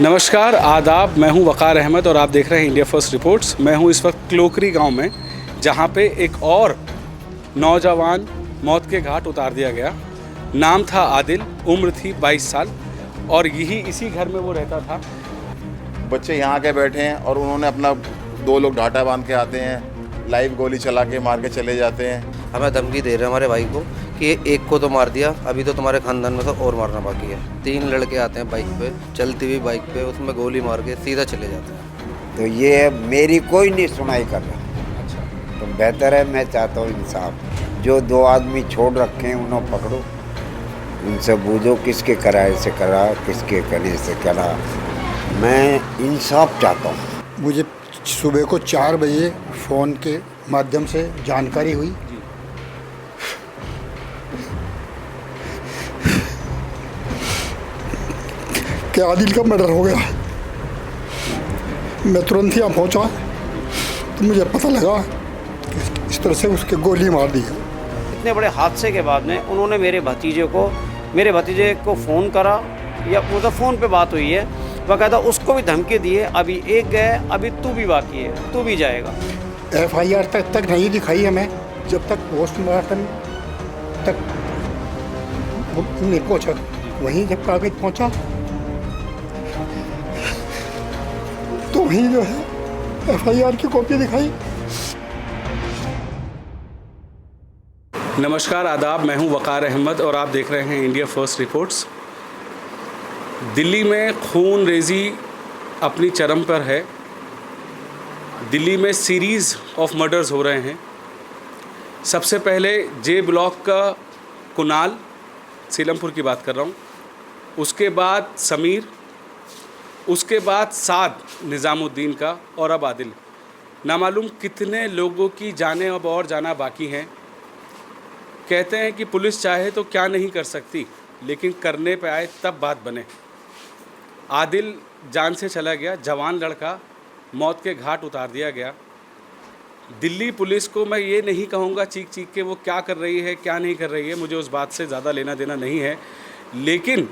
नमस्कार, आदाब। मैं हूं वक़ार अहमद और आप देख रहे हैं इंडिया फर्स्ट रिपोर्ट्स। मैं हूं इस वक्त क्लोकरी गांव में, जहां पे एक और नौजवान मौत के घाट उतार दिया गया। नाम था आदिल, उम्र थी 22 साल और इसी घर में वो रहता था। बच्चे यहाँ के बैठे हैं और उन्होंने अपना 2 लोग ढाटा बांध के आते हैं, लाइव गोली चला के मार के चले जाते हैं। हमें धमकी दे रहे हैं हमारे भाई को कि एक को तो मार दिया, अभी तो तुम्हारे खानदान में तो और मारना बाकी है। 3 लड़के आते हैं बाइक पे, चलती हुई बाइक पे, उसमें गोली मार के सीधा चले जाते हैं। तो ये मेरी कोई नहीं सुनाई कर रहा। अच्छा, तो बेहतर है, मैं चाहता हूँ इंसाफ। जो 2 आदमी छोड़ रखे हैं उन्हें पकड़ो, उनसे बूझो किसके कराए से करा, किसके करने से करा। मैं इंसाफ चाहता हूँ। मुझे सुबह को 4 बजे फ़ोन के माध्यम से जानकारी हुई कि आदिल का मर्डर हो गया। मैं तुरंत ही यहाँ पहुँचा तो मुझे पता लगा कि इस तरह से उसके गोली मार दी है। इतने बड़े हादसे के बाद में उन्होंने मेरे भतीजे को फ़ोन करा, या मतलब फ़ोन पे बात हुई है, बाकायदा उसको भी धमकी दी है। अभी एक गए, अभी तू भी बाकी है, तू भी जाएगा। FIR तक नहीं दिखाई हमें, जब तक पोस्टमार्टम तक वो नहीं पहुँचा। वहीं जब कागज पहुँचा तो वहीं जो है FIR की कॉपी दिखाई। नमस्कार, आदाब। मैं हूं वक़ार अहमद और आप देख रहे हैं इंडिया फर्स्ट रिपोर्ट्स। दिल्ली में खून रेज़ी अपनी चरम पर है। दिल्ली में सीरीज़ ऑफ मर्डर्स हो रहे हैं। सबसे पहले जे ब्लॉक का कुणाल, सीलमपुर की बात कर रहा हूँ, उसके बाद समीर, उसके बाद साद निज़ामुद्दीन का, और अब आदिल। नामालूम कितने लोगों की जानें अब और जाना बाकी हैं। कहते हैं कि पुलिस चाहे तो क्या नहीं कर सकती, लेकिन करने पे आए तब बात बने। आदिल जान से चला गया, जवान लड़का, मौत के घाट उतार दिया गया। दिल्ली पुलिस को मैं ये नहीं कहूँगा चीख चीख के वो क्या कर रही है क्या नहीं कर रही है, मुझे उस बात से ज़्यादा लेना देना नहीं है। लेकिन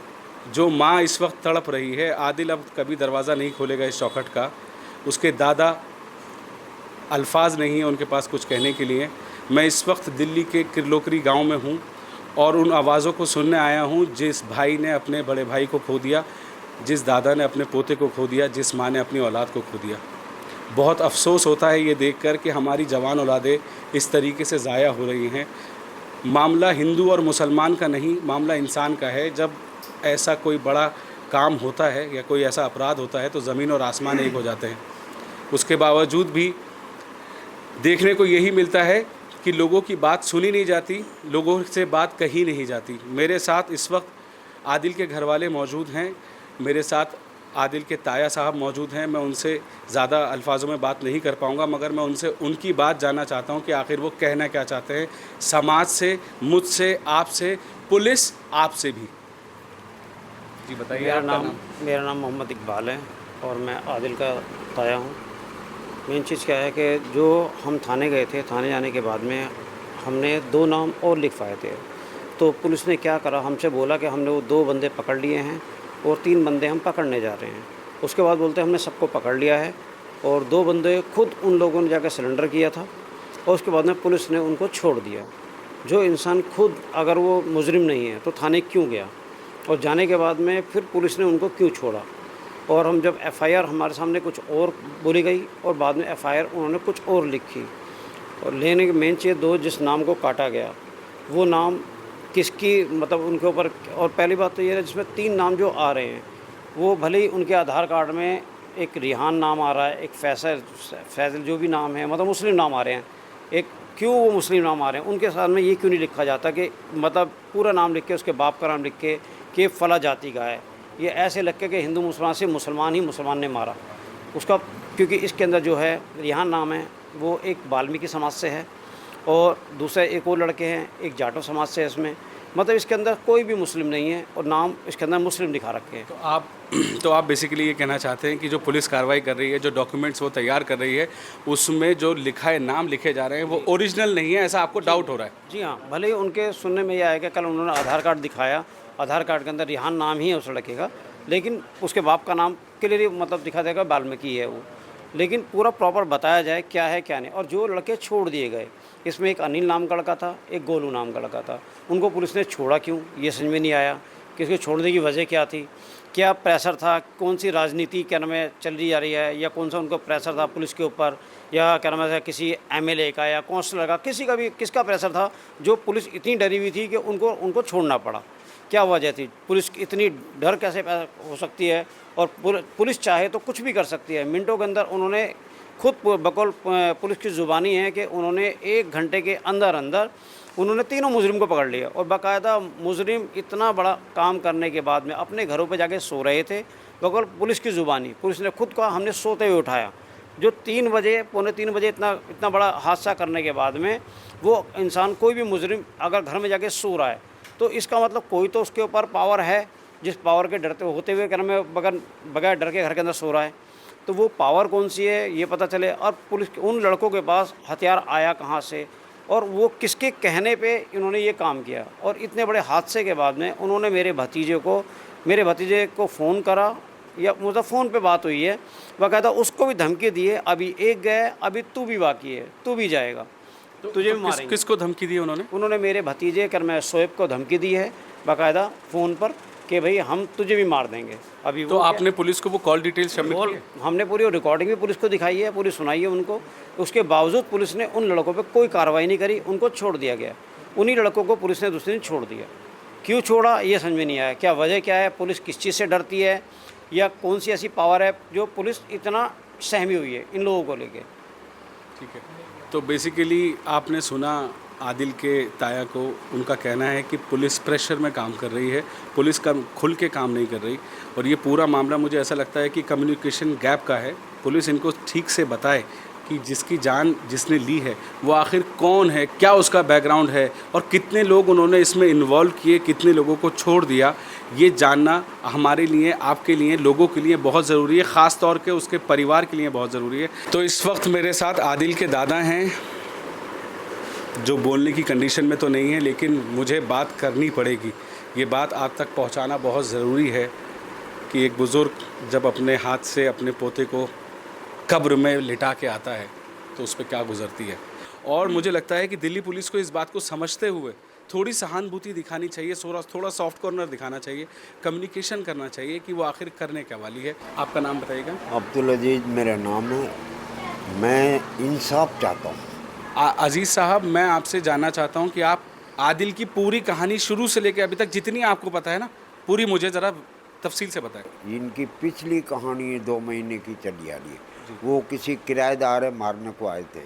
जो माँ इस वक्त तड़प रही है, आदिल अब कभी दरवाज़ा नहीं खोलेगा इस चौखट का। उसके दादा, अल्फाज नहीं है उनके पास कुछ कहने के लिए। मैं इस वक्त दिल्ली के किरलोकरी गांव में हूं और उन आवाज़ों को सुनने आया हूं जिस भाई ने अपने बड़े भाई को खो दिया, जिस दादा ने अपने पोते को खो दिया, जिस माँ ने अपनी औलाद को खो दिया। बहुत अफसोस होता है ये देखकर कि हमारी जवान औलादें इस तरीके से ज़ाया हो रही हैं। मामला हिंदू और मुसलमान का नहीं, मामला इंसान का है। जब ऐसा कोई बड़ा काम होता है या कोई ऐसा अपराध होता है तो ज़मीन और आसमान एक हो जाते हैं। उसके बावजूद भी देखने को यही मिलता है कि लोगों की बात सुनी नहीं जाती, लोगों से बात कही नहीं जाती। मेरे साथ इस वक्त आदिल के घरवाले मौजूद हैं, मेरे साथ आदिल के ताया साहब मौजूद हैं। मैं उनसे ज़्यादा अल्फाजों में बात नहीं कर पाऊँगा, मगर मैं उनसे उनकी बात जानना चाहता हूँ कि आखिर वो कहना क्या चाहते हैं, समाज से, मुझसे, आपसे, पुलिस आपसे भी। जी बताइए। मेरा नाम मोहम्मद इकबाल है और मैं आदिल का ताया हूँ। मेन चीज़ क्या है कि जो हम थाने गए थे, थाने जाने के बाद में हमने 2 नाम और लिखवाए थे। तो पुलिस ने क्या करा, हमसे बोला कि हमने वो 2 बंदे पकड़ लिए हैं और 3 बंदे हम पकड़ने जा रहे हैं। उसके बाद बोलते हमने सबको पकड़ लिया है और 2 बंदे खुद उन लोगों ने जाकर सरेंडर किया था और उसके बाद में पुलिस ने उनको छोड़ दिया। जो इंसान खुद अगर वो मुजरिम नहीं है तो थाने क्यों गया, और जाने के बाद में फिर पुलिस ने उनको क्यों छोड़ा। और हम जब FIR हमारे सामने कुछ और बोली गई और बाद में FIR उन्होंने कुछ और लिखी, और लेने के मेन चीज़ 2 जिस नाम को काटा गया वो नाम किसकी, मतलब उनके ऊपर। और पहली बात तो ये है जिसमें 3 नाम जो आ रहे हैं वो भले ही उनके आधार कार्ड में एक रिहान नाम आ रहा है, एक फैसल जो भी नाम है, मतलब मुस्लिम नाम आ रहे हैं। एक क्यों वो मुस्लिम नाम आ रहे हैं, उनके साथ में ये क्यों नहीं लिखा जाता कि मतलब पूरा नाम लिख के उसके बाप का नाम लिख के कि फला जाति का है। ये ऐसे लग के कि हिंदू मुसलमान से मुसलमान ने मारा उसका, क्योंकि इसके अंदर जो है रिहान नाम है वो एक वाल्मीकि समाज से है और दूसरे एक और लड़के हैं, एक जाटो समाज से है इसमें। मतलब इसके अंदर कोई भी मुस्लिम नहीं है और नाम इसके अंदर मुस्लिम दिखा रखे हैं। तो आप बेसिकली ये कहना चाहते हैं कि जो पुलिस कार्रवाई कर रही है, जो डॉक्यूमेंट्स वो तैयार कर रही है, उसमें जो लिखा है, नाम लिखे जा रहे हैं, वो ओरिजिनल नहीं है, ऐसा आपको डाउट हो रहा है? जी हाँ, भले ही उनके सुनने में यह आया कि कल उन्होंने आधार कार्ड दिखाया, आधार कार्ड के अंदर रिहान नाम ही है उस लड़के का, लेकिन उसके बाप का नाम क्लियरली मतलब दिखा देगा वाल्मीकि है वो, लेकिन पूरा प्रॉपर बताया जाए क्या है क्या नहीं। और जो लड़के छोड़ दिए गए, इसमें एक अनिल नाम का लड़का था, एक गोलू नाम का लड़का था। उनको पुलिस ने छोड़ा क्यों, ये समझ में नहीं आया कि इसको छोड़ने की वजह क्या थी, क्या प्रेशर था, कौन सी राजनीति क्या नाम है चली जा रही है, या कौन सा उनको प्रेशर था पुलिस के ऊपर, या क्या नाम है किसी एमएलए का या काउंसलर का, किसी का भी किसका प्रेशर था जो पुलिस इतनी डरी हुई थी कि उनको छोड़ना पड़ा। क्या वजह थी, पुलिस इतनी डर कैसे हो सकती है, और पुलिस चाहे तो कुछ भी कर सकती है। मिनटों के अंदर उन्होंने खुद बकौल पुलिस की ज़ुबानी है कि उन्होंने 1 घंटे के अंदर अंदर उन्होंने तीनों मुजरिम को पकड़ लिया। और बाकायदा मुजरिम इतना बड़ा काम करने के बाद में अपने घरों पे जाके सो रहे थे, बकौल पुलिस की ज़ुबानी। पुलिस ने खुद कहा हमने सोते हुए उठाया। जो 3 बजे पौने 3 बजे इतना बड़ा हादसा करने के बाद में वो इंसान, कोई भी मुजरिम अगर घर में जाके सो रहा है तो इसका मतलब कोई तो उसके ऊपर पावर है, जिस पावर के डरते होते हुए घर में बगैर डर के घर के अंदर सो रहा है। तो वो पावर कौन सी है ये पता चले। और पुलिस उन लड़कों के पास हथियार आया कहाँ से, और वो किसके कहने पे इन्होंने ये काम किया। और इतने बड़े हादसे के बाद में उन्होंने मेरे भतीजे को फ़ोन करा, या मतलब फ़ोन पे बात हुई है, बाकायदा उसको भी धमकी दी है, अभी एक गए, अभी तू भी बाकी है, तू भी जाएगा, तुझे भी मारेंगे। किसको धमकी दी उन्होंने मेरे भतीजे मैं शोएब को धमकी दी है बाकायदा फ़ोन पर कि भाई हम तुझे भी मार देंगे। अभी तो आपने पुलिस को वो कॉल डिटेल्स सबमिट की? हमने पूरी रिकॉर्डिंग भी पुलिस को दिखाई है, पूरी सुनाई है उनको। उसके बावजूद पुलिस ने उन लड़कों पे कोई कार्रवाई नहीं करी, उनको छोड़ दिया गया। उन्हीं लड़कों को पुलिस ने दूसरे दिन छोड़ दिया। क्यों छोड़ा ये समझ में नहीं आया, क्या वजह क्या है, पुलिस किस चीज़ से डरती है, या कौन सी ऐसी पावर है जो पुलिस इतना सहमी हुई है इन लोगों को लेके। ठीक है, तो बेसिकली आपने सुना आदिल के ताया को, उनका कहना है कि पुलिस प्रेशर में काम कर रही है, पुलिस का खुल के काम नहीं कर रही। और ये पूरा मामला मुझे ऐसा लगता है कि कम्युनिकेशन गैप का है। पुलिस इनको ठीक से बताए कि जिसकी जान जिसने ली है वो आखिर कौन है, क्या उसका बैकग्राउंड है, और कितने लोग उन्होंने इसमें इन्वॉल्व किए, कितने लोगों को छोड़ दिया। ये जानना हमारे लिए, आपके लिए, लोगों के लिए बहुत ज़रूरी है, ख़ास तौर के उसके परिवार के लिए बहुत ज़रूरी है। तो इस वक्त मेरे साथ आदिल के दादा हैं, जो बोलने की कंडीशन में तो नहीं है, लेकिन मुझे बात करनी पड़ेगी। ये बात आप तक पहुंचाना बहुत ज़रूरी है कि एक बुज़ुर्ग जब अपने हाथ से अपने पोते को कब्र में लिटा के आता है तो उस पर क्या गुजरती है। और मुझे लगता है कि दिल्ली पुलिस को इस बात को समझते हुए थोड़ी सहानुभूति दिखानी चाहिए, थोड़ा सॉफ्ट कॉर्नर दिखाना चाहिए, कम्युनिकेशन करना चाहिए कि वो आखिर करने क्या वाली है। आपका नाम बताइएगा? अब्दुल अजीज़ मेरा नाम है। मैं इंसाफ चाहता हूँ। अजीज़ साहब, मैं आपसे जानना चाहता हूं कि आप आदिल की पूरी कहानी शुरू से लेकर अभी तक जितनी आपको पता है ना, पूरी मुझे ज़रा तफसील से बताएं। इनकी पिछली कहानी 2 महीने की चली आ रही है। वो किसी किराएदार है मारने को आए थे,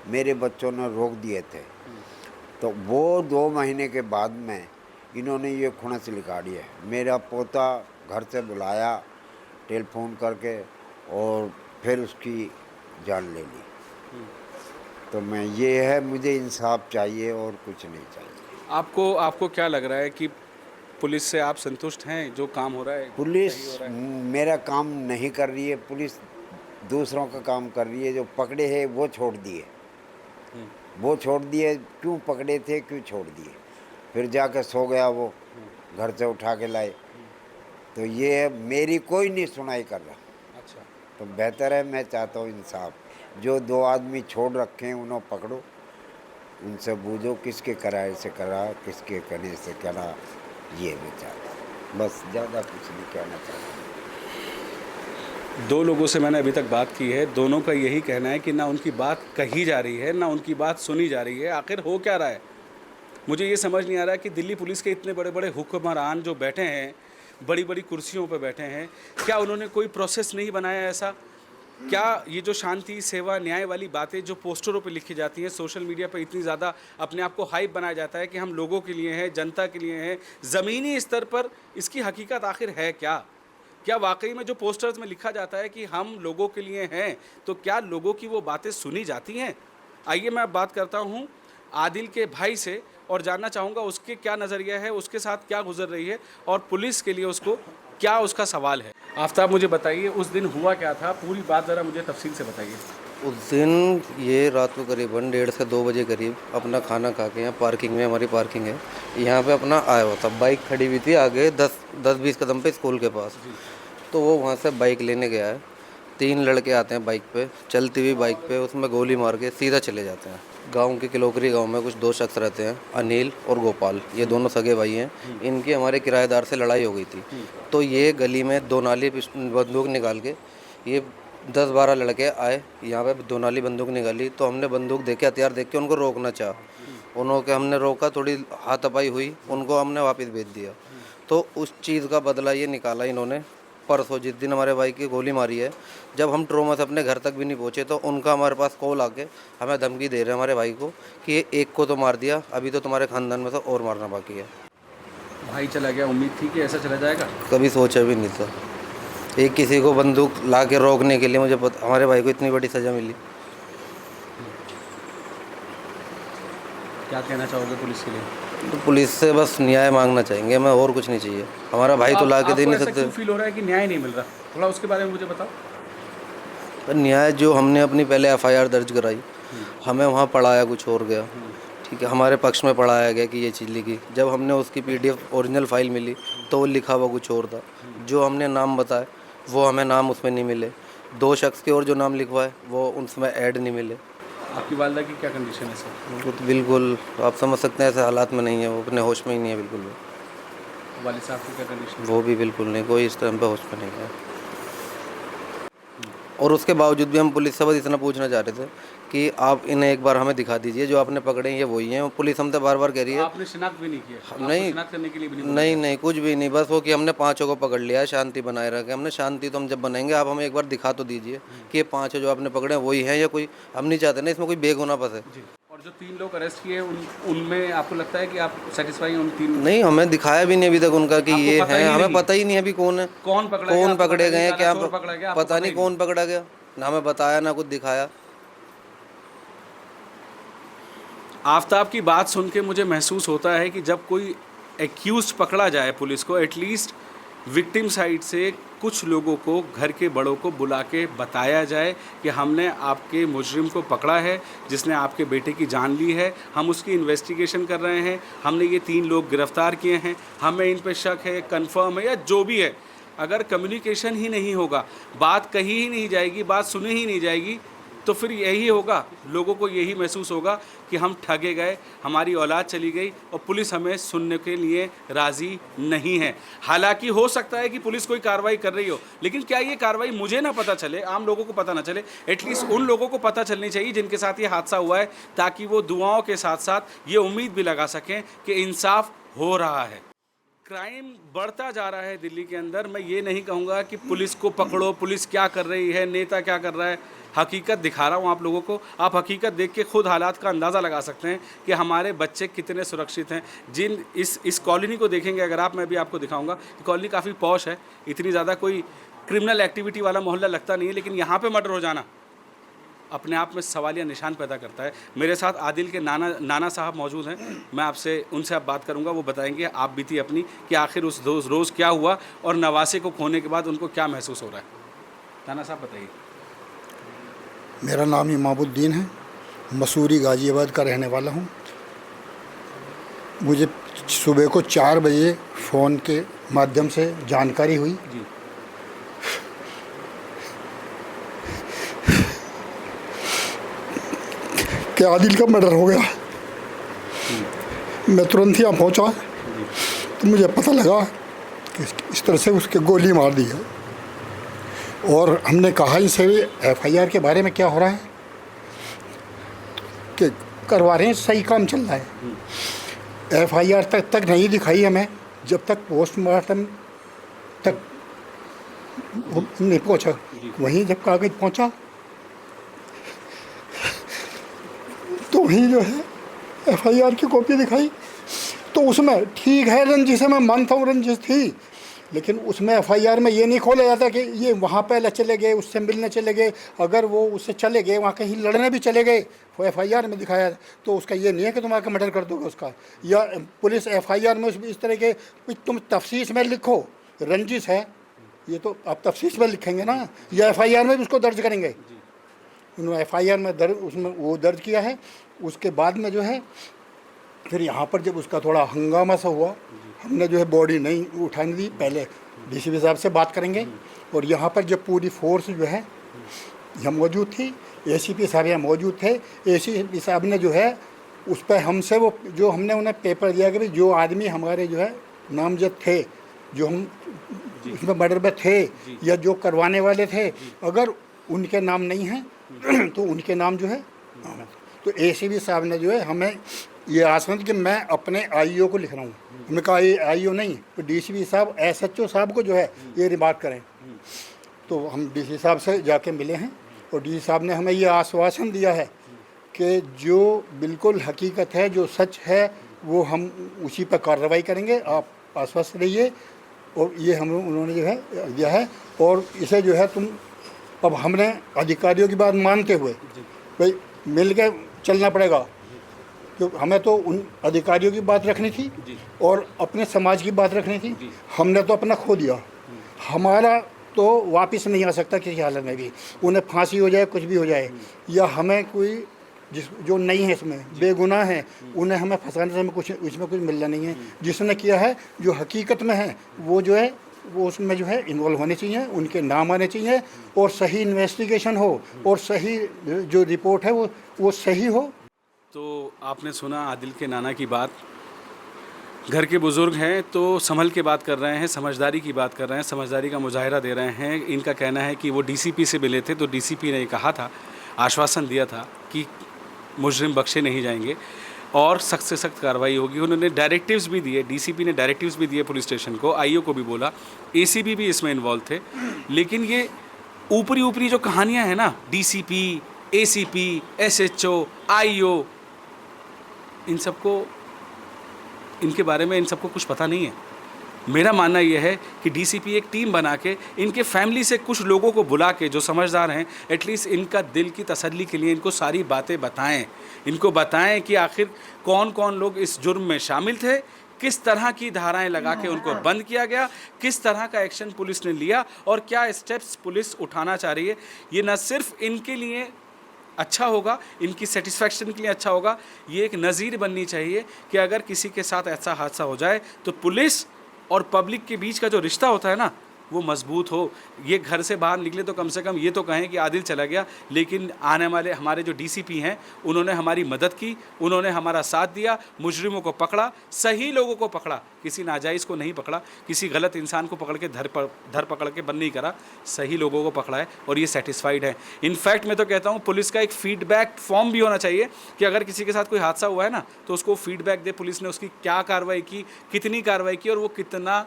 मेरे बच्चों ने रोक दिए थे, तो वो 2 महीने के बाद में इन्होंने ये खुनस निकाली है। मेरा पोता घर से बुलाया टेलीफोन करके और फिर उसकी जान ले ली। तो मैं ये है, मुझे इंसाफ चाहिए और कुछ नहीं चाहिए। आपको क्या लग रहा है कि पुलिस से आप संतुष्ट हैं जो काम हो रहा है? पुलिस मेरा काम नहीं कर रही है, पुलिस दूसरों का काम कर रही है। जो पकड़े हैं वो छोड़ दिए, वो छोड़ दिए। क्यों पकड़े थे, क्यों छोड़ दिए? फिर जाकर सो गया वो, घर से उठा के लाए। तो ये मेरी कोई नहीं सुनाई कर रहा। अच्छा, तो बेहतर है, मैं चाहता हूँ इंसाफ। जो 2 आदमी छोड़ रखे हैं उन्हें पकड़ो, उनसे पूछो किसके कराए से करा, किसके करने से करा। ये मैं चाहता हूँ, बस ज़्यादा कुछ नहीं कहना चाहता। 2 लोगों से मैंने अभी तक बात की है, दोनों का यही कहना है कि ना उनकी बात कही जा रही है, ना उनकी बात सुनी जा रही है। आखिर हो क्या रहा है? मुझे ये समझ नहीं आ रहा कि दिल्ली पुलिस के इतने बड़े बड़े हुक्मरान जो बैठे हैं, बड़ी बड़ी कुर्सियों पर बैठे हैं, क्या उन्होंने कोई प्रोसेस नहीं बनाया ऐसा? क्या ये जो शांति, सेवा, न्याय वाली बातें जो पोस्टरों पे लिखी जाती हैं, सोशल मीडिया पे इतनी ज़्यादा अपने आप को हाइप बनाया जाता है कि हम लोगों के लिए हैं, जनता के लिए हैं, ज़मीनी स्तर पर इसकी हकीकत आखिर है क्या? क्या वाकई में जो पोस्टर्स में लिखा जाता है कि हम लोगों के लिए हैं, तो क्या लोगों की वो बातें सुनी जाती हैं? आइए मैं अब बात करता हूँ आदिल के भाई से और जानना चाहूँगा उसके क्या नज़रिया है, उसके साथ क्या गुजर रही है और पुलिस के लिए उसको क्या उसका सवाल है। आफ्ताब मुझे बताइए उस दिन हुआ क्या था, पूरी बात ज़रा मुझे तफसील से बताइए। उस दिन ये रात को करीबन 1:30 से 2 बजे करीब अपना खाना खा के यहाँ पार्किंग में, हमारी पार्किंग है, यहाँ पे अपना आया हुआ था। बाइक खड़ी हुई थी आगे 10-20 कदम पे स्कूल के पास। तो वो वहाँ से बाइक लेने गया है। 3 लड़के आते हैं बाइक पे, चलती हुई बाइक पे, उसमें गोली मार के सीधा चले जाते हैं। गांव के किलोकरी गांव में कुछ 2 शख्स रहते हैं, अनिल और गोपाल, ये दोनों सगे भाई हैं। इनकी हमारे किराएदार से लड़ाई हो गई थी। तो ये गली में 2 नाली बंदूक निकाल के ये 10-12 लड़के आए, यहाँ पे 2 नाली बंदूक निकाली। तो हमने बंदूक देखे, हथियार देख के उनको रोकना चाहा। उन्होंने हमने रोका, थोड़ी हाथापाई हुई, उनको हमने वापस भेज दिया। तो उस चीज़ का बदला ये निकाला इन्होंने परसों, जिस दिन हमारे भाई की गोली मारी है। जब हम ट्रोमा से अपने घर तक भी नहीं पहुँचे तो उनका हमारे पास कॉल आके हमें धमकी दे रहे हैं हमारे भाई को कि ये एक को तो मार दिया, अभी तो तुम्हारे खानदान में से और मारना बाकी है। भाई चला गया, उम्मीद थी कि ऐसा चला जाएगा? कभी सोचा भी नहीं था। एक किसी को बंदूक ला के रोकने के लिए मुझे हमारे भाई को इतनी बड़ी सज़ा मिली। क्या कहना चाहोगे पुलिस के लिए? तो पुलिस से बस न्याय मांगना चाहेंगे, हमें और कुछ नहीं चाहिए। हमारा भाई तो ला के दे नहीं सकते। क्यों फील हो रहा है कि न्याय नहीं मिल रहा? थोड़ा उसके बारे में मुझे बताओ। पर न्याय जो हमने अपनी पहले एफआईआर दर्ज कराई, हमें वहाँ पढ़ाया कुछ और गया, ठीक है, हमारे पक्ष में पढ़ाया गया कि ये चीज़ लिखी। जब हमने उसकी पीडीएफ ओरिजिनल फाइल मिली तो वो लिखा हुआ कुछ और था। जो हमने नाम बताए वो हमें नाम उसमें नहीं मिले। 2 शख्स के और जो नाम लिखवाए वो उसमें ऐड नहीं मिले। आपकी वालदा की क्या कंडीशन है सर? वो तो बिल्कुल आप समझ सकते हैं ऐसे हालात में नहीं है, वो अपने होश में ही नहीं है बिल्कुल भी। वालिद साहब की क्या कंडीशन? वो भी बिल्कुल नहीं, कोई इस टाइम पे होश में नहीं है। और उसके बावजूद भी हम पुलिस से बस इतना पूछना चाह रहे थे कि आप इन्हें एक बार हमें दिखा दीजिए, जो आपने पकड़े हैं ये वही हैं। पुलिस हमसे बार बार कह रही है। आपने शिनाख्त भी नहीं किया? नहीं, शिनाख्त करने के लिए भी नहीं कुछ भी नहीं, बस वो कि हमने 5 को पकड़ लिया है, शांति बनाए रखे। हमने शांति तो हम जब बनाएंगे, आप हमें एक बार दिखा तो दीजिए कि ये 5 जो आपने पकड़े हैं वही हैं या कोई, हम नहीं चाहते ना इसमें कोई बेगुनाह फंसे। और जो 3 लोग अरेस्ट किए उनमें आपको लगता है कि आप सेटिस्फाई हैं उन 3? नहीं, हमें दिखाया भी नहीं अभी तक उनका कि ये है, हमें पता ही नहीं अभी कौन है, कौन पकड़े गए हैं, क्या पकड़ा पता नहीं कौन पकड़ा गया, ना हमें बताया ना कुछ दिखाया। आफ्ताब की बात सुन के मुझे महसूस होता है कि जब कोई एक्यूज़ पकड़ा जाए पुलिस को, एटलीस्ट विक्टिम साइड से कुछ लोगों को, घर के बड़ों को बुला के बताया जाए कि हमने आपके मुजरिम को पकड़ा है जिसने आपके बेटे की जान ली है, हम उसकी इन्वेस्टिगेशन कर रहे हैं, हमने ये 3 लोग गिरफ्तार किए हैं, हमें इन पे शक है, कंफर्म है, या जो भी है। अगर कम्युनिकेशन ही नहीं होगा, बात कही ही नहीं जाएगी, बात सुनी ही नहीं जाएगी, तो फिर यही होगा, लोगों को यही महसूस होगा कि हम ठगे गए, हमारी औलाद चली गई और पुलिस हमें सुनने के लिए राज़ी नहीं है। हालांकि हो सकता है कि पुलिस कोई कार्रवाई कर रही हो, लेकिन क्या ये कार्रवाई मुझे ना पता चले, आम लोगों को पता ना चले? एटलीस्ट उन लोगों को पता चलनी चाहिए जिनके साथ ये हादसा हुआ है, ताकि वो दुआओं के साथ साथ ये उम्मीद भी लगा सकें कि इंसाफ हो रहा है। क्राइम बढ़ता जा रहा है दिल्ली के अंदर। मैं ये नहीं कहूँगा कि पुलिस को पकड़ो, पुलिस क्या कर रही है, नेता क्या कर रहा है। हकीकत दिखा रहा हूँ आप लोगों को, आप हकीकत देख के खुद हालात का अंदाज़ा लगा सकते हैं कि हमारे बच्चे कितने सुरक्षित हैं। जिन इस कॉलोनी को देखेंगे अगर आप, मैं भी आपको दिखाऊंगा, कॉलोनी काफ़ी पॉश है, इतनी ज़्यादा कोई क्रिमिनल एक्टिविटी वाला मोहल्ला लगता नहीं है, लेकिन यहाँ पे मर्डर हो जाना अपने आप में सवालिया निशान पैदा करता है। मेरे साथ आदिल के नाना साहब मौजूद हैं, मैं आपसे उनसे आप बात करूंगा, वो बताएंगे आप बीती अपनी कि आखिर उस रोज़ क्या हुआ और नवासे को खोने के बाद उनको क्या महसूस हो रहा है। नाना साहब बताइए। मेरा नाम इमामुद्दीन है, मसूरी गाज़ियाबाद का रहने वाला हूँ। मुझे सुबह को 4 बजे फ़ोन के माध्यम से जानकारी हुई जी। कि आदिल का मर्डर हो गया। मैं तुरंत यहाँ पहुँचा तो मुझे पता लगा कि इस तरह से उसके गोली मार दी है। और हमने कहा इनसे एफआईआर के बारे में क्या हो रहा है कि करवा रहे हैं, सही काम चल रहा है। एफआईआर तक नहीं दिखाई हमें जब तक पोस्टमार्टम तक नहीं पहुँचा। वहीं जब कागज पहुँचा तो वहीं जो है एफआईआर की कॉपी दिखाई, तो उसमें ठीक है रंजिश है, मैं मानता हूँ रंजिश थी, लेकिन उसमें एफआईआर में ये नहीं खोला जाता कि ये वहाँ पहले चले गए, उससे मिलने चले गए। अगर वो उससे चले गए, वहाँ कहीं लड़ने भी चले गए, वो एफआईआर में दिखाया, तो उसका ये नहीं है कि तुम आके मर्डर कर दोगे उसका। या पुलिस एफआईआर में इस तरह के तुम तफसीस में लिखो रंजिश है, ये तो आप तफसील में लिखेंगे ना, या एफआईआर में भी उसको दर्ज करेंगे। उन्होंने एफआईआर में उसमें वो दर्ज किया है। उसके बाद में जो है फिर यहाँ पर जब उसका थोड़ा हंगामा सा हुआ, हमने जो है बॉडी नहीं उठाने दी, पहले डीसीपी साहब से बात करेंगे। और यहाँ पर जब पूरी फोर्स जो है यहाँ मौजूद थी, एसीपी साहब यहाँ मौजूद थे। एसीपी साहब ने जो है उस पर हमसे वो जो हमने उन्हें पेपर दिया कि भाई जो आदमी हमारे जो है नामजद थे, जो हम उसमें मर्डर में थे या जो करवाने वाले थे, अगर उनके नाम नहीं हैं तो उनके नाम जो है। तो एसीपी साहब ने जो है हमें ये आश्वासन कि मैं अपने आईओ को लिख रहा हूँ। हमने कहा ये आईओ नहीं, तो डीसीपी साहब एसएचओ साहब को जो है ये रिमार्क करें। तो हम डीसी साहब से जाके मिले हैं और डीसी साहब ने हमें ये आश्वासन दिया है कि जो बिल्कुल हकीकत है, जो सच है, वो हम उसी पर कार्रवाई करेंगे, आप आश्वस्त रहिए। और ये हम उन्होंने जो है दिया है। और इसे जो है तुम अब हमने अधिकारियों की बात मानते हुए भाई मिल के चलना पड़ेगा, क्योंकि हमें तो उन अधिकारियों की बात रखनी थी और अपने समाज की बात रखनी थी। हमने तो अपना खो दिया, हमारा तो वापस नहीं आ सकता किसी हालत में भी। उन्हें फांसी हो जाए, कुछ भी हो जाए, या हमें कोई जो नहीं है इसमें बेगुनाह है, उन्हें हमें फंसाने से हमें कुछ इसमें कुछ मिलना नहीं है। जिसने किया है, जो हकीकत में है, वो जो है वो उसमें जो है इन्वॉल्व होने चाहिए, उनके नाम आने चाहिए और सही इन्वेस्टिगेशन हो और सही जो रिपोर्ट है वो सही हो। तो आपने सुना आदिल के नाना की बात। घर के बुज़ुर्ग हैं तो संभल के बात कर रहे हैं, समझदारी की बात कर रहे हैं, समझदारी का मुजाहिरा दे रहे हैं। इनका कहना है कि वो डीसीपी से मिले थे तो डीसीपी ने कहा था, आश्वासन दिया था कि मुजरिम बख्शे नहीं जाएंगे और सख्त से सख्त कार्रवाई होगी। उन्होंने डायरेक्टिव्स भी दिए, डीसीपी ने डायरेक्टिव्स भी दिए पुलिस स्टेशन को, आईओ को भी बोला, एसीपी भी इसमें इन्वॉल्व थे। लेकिन ये ऊपरी जो कहानियाँ हैं ना, डीसीपी, एसीपी, एसएचओ, आईओ, इनके बारे में इन सबको कुछ पता नहीं है। मेरा मानना यह है कि डीसीपी एक टीम बना के इनके फैमिली से कुछ लोगों को बुला के, जो समझदार हैं, एटलीस्ट इनका दिल की तसल्ली के लिए इनको सारी बातें बताएं। इनको बताएं कि आखिर कौन कौन लोग इस जुर्म में शामिल थे, किस तरह की धाराएं लगा के उनको बंद किया गया, किस तरह का एक्शन पुलिस ने लिया और क्या स्टेप्स पुलिस उठाना चाह रही है। ये न सिर्फ इनके लिए अच्छा होगा, इनकी सेटिस्फैक्शन के लिए अच्छा होगा, ये एक नज़ीर बननी चाहिए कि अगर किसी के साथ ऐसा हादसा हो जाए तो पुलिस और पब्लिक के बीच का जो रिश्ता होता है ना, वो मजबूत हो। ये घर से बाहर निकले तो कम से कम ये तो कहें कि आदिल चला गया, लेकिन आने वाले हमारे जो डीसीपी हैं उन्होंने हमारी मदद की, उन्होंने हमारा साथ दिया, मुजरिमों को पकड़ा, सही लोगों को पकड़ा, किसी नाजायज़ को नहीं पकड़ा, किसी गलत इंसान को पकड़ के धर पकड़ के बंद नहीं करा, सही लोगों को पकड़ा है और ये सेटिस्फाइड है। इनफैक्ट मैं तो कहता हूँ पुलिस का एक फीडबैक फॉर्म भी होना चाहिए कि अगर किसी के साथ कोई हादसा हुआ है ना, तो उसको फीडबैक दे पुलिस ने उसकी क्या कार्रवाई की, कितनी कार्रवाई की और वो कितना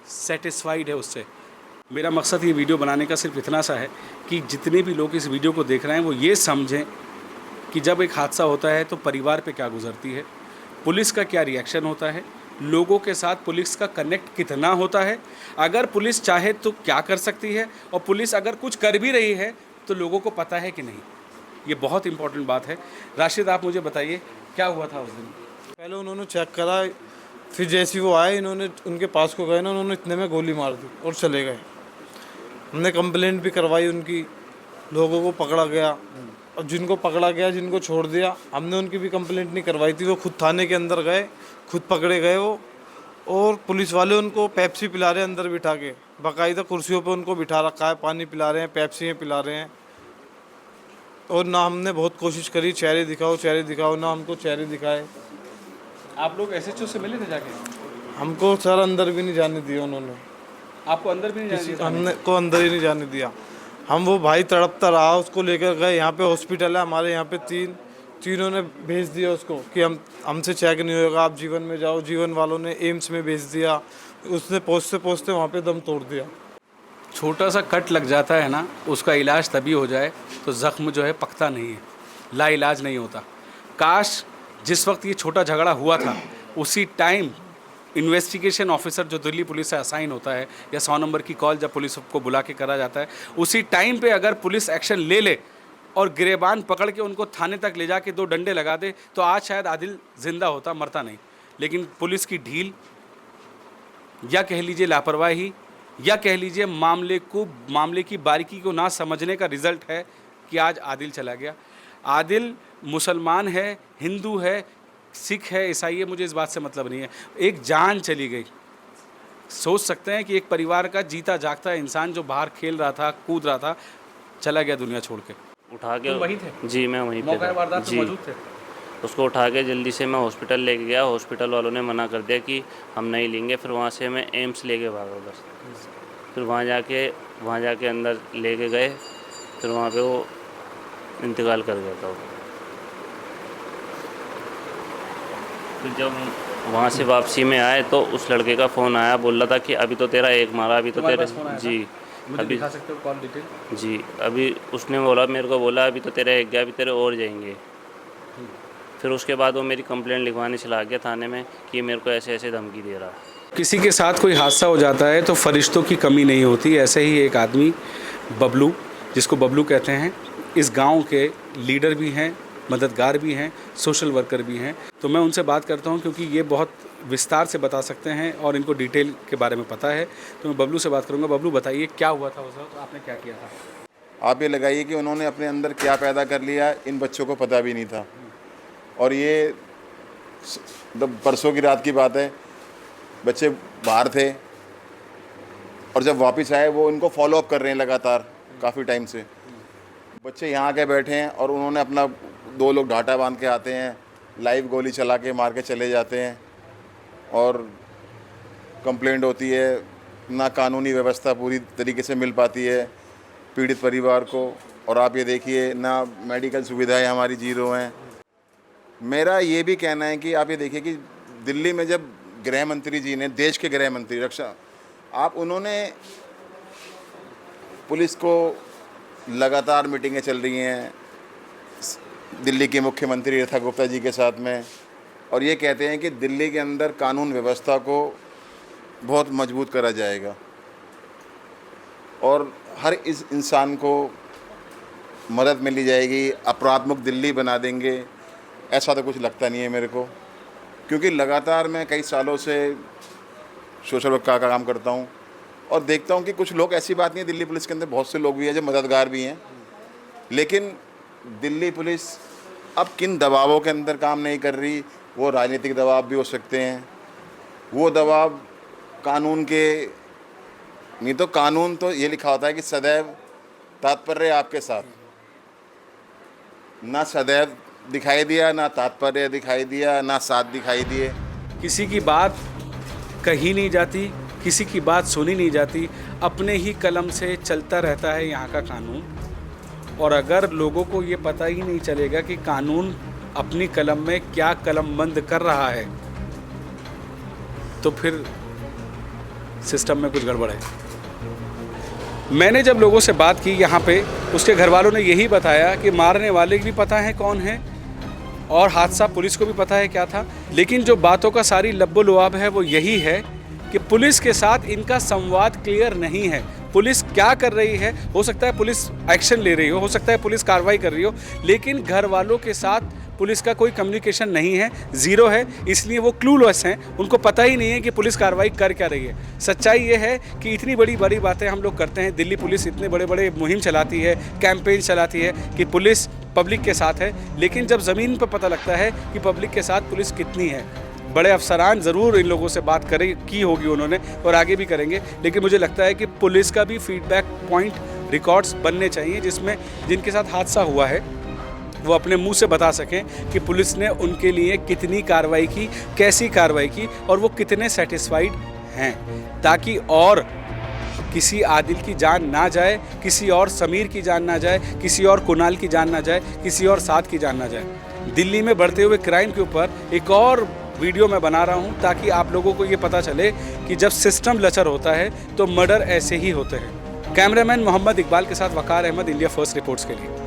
सेटिस्फाइड है उससे। मेरा मकसद ये वीडियो बनाने का सिर्फ इतना सा है कि जितने भी लोग इस वीडियो को देख रहे हैं वो ये समझें कि जब एक हादसा होता है तो परिवार पे क्या गुजरती है, पुलिस का क्या रिएक्शन होता है, लोगों के साथ पुलिस का कनेक्ट कितना होता है, अगर पुलिस चाहे तो क्या कर सकती है, और पुलिस अगर कुछ कर भी रही है तो लोगों को पता है कि नहीं। ये बहुत इंपॉर्टेंट बात है। राशिद, आप मुझे बताइए क्या हुआ था उस दिन? पहले उन्होंने चेक करा, फिर जैसे वो आए, इन्होंने उनके पास को गए ना, उन्होंने इतने में गोली मार दी और चले गए। हमने कंप्लेंट भी करवाई उनकी, लोगों को पकड़ा गया और जिनको पकड़ा गया, जिनको छोड़ दिया, हमने उनकी भी कंप्लेंट नहीं करवाई थी। वो खुद थाने के अंदर गए, खुद पकड़े गए वो, और पुलिस वाले उनको पेप्सी पिला रहे हैं अंदर बिठा के, बाकायदा कुर्सियों पे उनको बिठा रखा है, पानी पिला रहे हैं, पेप्सी पिला रहे हैं। और ना हमने बहुत कोशिश करी चेहरे दिखाओ, ना हमको चेहरे दिखाए। आप लोग एसएचओ से मिले थे जाके? हमको सर अंदर भी नहीं जाने दिया उन्होंने, आपको अंदर भी नहीं जाने दिया? हमने को अंदर ही नहीं जाने दिया। हम वो भाई तड़पता रहा, उसको लेकर गए, यहाँ पे हॉस्पिटल है हमारे यहाँ पे, तीनों ने भेज दिया उसको कि हमसे चेक नहीं होगा, आप जीवन में जाओ। जीवन वालों ने एम्स में भेज दिया, उसने पहुँचते वहाँ पे दम तोड़ दिया। छोटा सा कट लग जाता है ना, उसका इलाज तभी हो जाए तो ज़ख्म जो है पकता नहीं है, लाइलाज नहीं होता। काश जिस वक्त ये छोटा झगड़ा हुआ था उसी टाइम इन्वेस्टिगेशन ऑफिसर जो दिल्ली पुलिस से असाइन होता है, या 100 नंबर की कॉल जब पुलिस को बुला के करा जाता है, उसी टाइम पे अगर पुलिस एक्शन ले ले और गिरेबान पकड़ के उनको थाने तक ले जाके 2 डंडे लगा दे तो आज शायद आदिल जिंदा होता, मरता नहीं। लेकिन पुलिस की ढील या कह लीजिए लापरवाही या कह लीजिए मामले की बारीकी को ना समझने का रिज़ल्ट है कि आज आदिल चला गया। आदिल मुसलमान है, हिंदू है, सिख है, ईसाई है, मुझे इस बात से मतलब नहीं है। एक जान चली गई। सोच सकते हैं कि एक परिवार का जीता जागता इंसान जो बाहर खेल रहा था, कूद रहा था, चला गया दुनिया छोड़ के। उठा के तुम वहीं थे? जी मैं वहीं पे मौका था। वारदात में मौजूद थे? उसको उठा के जल्दी से मैं हॉस्पिटल लेके गया। हॉस्पिटल वालों ने मना कर दिया कि हम नहीं लेंगे। फिर वहाँ से मैं एम्स लेके भागा बस। फिर वहाँ जाके अंदर लेके गए। फिर वहाँ पे वो इंतकाल कर गया था। फिर जब वहाँ से वापसी में आए तो उस लड़के का फ़ोन आया, बोल रहा था कि अभी तो तेरा एक मारा, अभी तो तेरे जी मुझे अभी दिखा सकते हो कॉल डिटेल? जी अभी उसने बोला, मेरे को बोला अभी तो तेरा एक गया, अभी तेरे और जाएंगे। फिर उसके बाद वो मेरी कंप्लेंट लिखवाने चला गया थाने में कि मेरे को ऐसे ऐसे धमकी दे रहा है। किसी के साथ कोई हादसा हो जाता है तो फरिश्तों की कमी नहीं होती। ऐसे ही एक आदमी बबलू, जिसको बबलू कहते हैं, इस गांव के लीडर भी हैं, मददगार भी हैं, सोशल वर्कर भी हैं। तो मैं उनसे बात करता हूं क्योंकि ये बहुत विस्तार से बता सकते हैं और इनको डिटेल के बारे में पता है। तो मैं बबलू से बात करूंगा। बबलू, बताइए क्या हुआ था उस वक्त, आपने क्या किया था? आप ये लगाइए कि उन्होंने अपने अंदर क्या पैदा कर लिया, इन बच्चों को पता भी नहीं था। और ये परसों की रात की बात है, बच्चे बाहर थे और जब वापस आए वो इनको फॉलो अप कर रहे हैं लगातार काफ़ी टाइम से। बच्चे यहाँ आके बैठे हैं और उन्होंने अपना 2 लोग ढाटा बांध के आते हैं, लाइव गोली चला के मार के चले जाते हैं और कंप्लेंट होती है। ना कानूनी व्यवस्था पूरी तरीके से मिल पाती है पीड़ित परिवार को। और आप ये देखिए, ना मेडिकल सुविधाएं हमारी जीरो हैं। मेरा ये भी कहना है कि आप ये देखिए कि दिल्ली में जब गृह मंत्री जी ने, देश के गृह मंत्री रक्षा, उन्होंने पुलिस को लगातार मीटिंगें चल रही हैं दिल्ली के मुख्यमंत्री रेखा गुप्ता जी के साथ में, और ये कहते हैं कि दिल्ली के अंदर कानून व्यवस्था को बहुत मजबूत करा जाएगा और हर इस इंसान को मदद मिली जाएगी, अपराध मुक्त दिल्ली बना देंगे। ऐसा तो कुछ लगता नहीं है मेरे को, क्योंकि लगातार मैं कई सालों से सोशल वर्क का काम करता हूँ और देखता हूँ कि कुछ लोग, ऐसी बात नहीं है, दिल्ली पुलिस के अंदर बहुत से लोग भी हैं जो मददगार भी हैं, लेकिन दिल्ली पुलिस अब किन दबावों के अंदर काम नहीं कर रही। वो राजनीतिक दबाव भी हो सकते हैं, वो दबाव कानून के नहीं। तो कानून तो ये लिखा होता है कि सदैव तात्पर्य आपके साथ, ना सदैव दिखाई दिया, ना तात्पर्य दिखाई दिया, ना साथ दिखाई दिए। किसी की बात कही नहीं जाती, किसी की बात सुनी नहीं जाती, अपने ही कलम से चलता रहता है यहाँ का कानून। और अगर लोगों को ये पता ही नहीं चलेगा कि कानून अपनी कलम में क्या कलमबंद कर रहा है, तो फिर सिस्टम में कुछ गड़बड़ है। मैंने जब लोगों से बात की यहाँ पे, उसके घर वालों ने यही बताया कि मारने वाले भी पता है कौन है और हादसा पुलिस को भी पता है क्या था। लेकिन जो बातों का सारी लब्बो लुआब है वो यही है कि पुलिस के साथ इनका संवाद क्लियर नहीं है। पुलिस क्या कर रही है, हो सकता है पुलिस एक्शन ले रही हो सकता है पुलिस कार्रवाई कर रही हो, लेकिन घर वालों के साथ पुलिस का कोई कम्युनिकेशन नहीं है, ज़ीरो है। इसलिए वो क्लूलेस हैं, उनको पता ही नहीं है कि पुलिस कार्रवाई कर क्या रही है। सच्चाई ये है कि इतनी बड़ी बड़ी बातें हम लोग करते हैं, दिल्ली पुलिस इतने बड़े बड़े मुहिम चलाती है, कैंपेन चलाती है कि पुलिस पब्लिक के साथ है, लेकिन जब ज़मीन पर पता लगता है कि पब्लिक के साथ पुलिस कितनी है। बड़े अफसरान ज़रूर इन लोगों से बात की होगी उन्होंने और आगे भी करेंगे, लेकिन मुझे लगता है कि पुलिस का भी फीडबैक पॉइंट, रिकॉर्ड्स बनने चाहिए जिसमें जिनके साथ हादसा हुआ है वो अपने मुंह से बता सकें कि पुलिस ने उनके लिए कितनी कार्रवाई की, कैसी कार्रवाई की और वो कितने सेटिस्फाइड हैं, ताकि और किसी आदिल की जान ना जाए, किसी और समीर की जान ना जाए, किसी और कुणाल की जान ना जाए, किसी और साथ की जान ना जाए। दिल्ली में बढ़ते हुए क्राइम के ऊपर एक और वीडियो मैं बना रहा हूं ताकि आप लोगों को ये पता चले कि जब सिस्टम लचर होता है तो मर्डर ऐसे ही होते हैं। कैमरामैन मोहम्मद इकबाल के साथ वकार अहमद, इंडिया फर्स्ट रिपोर्ट्स के लिए।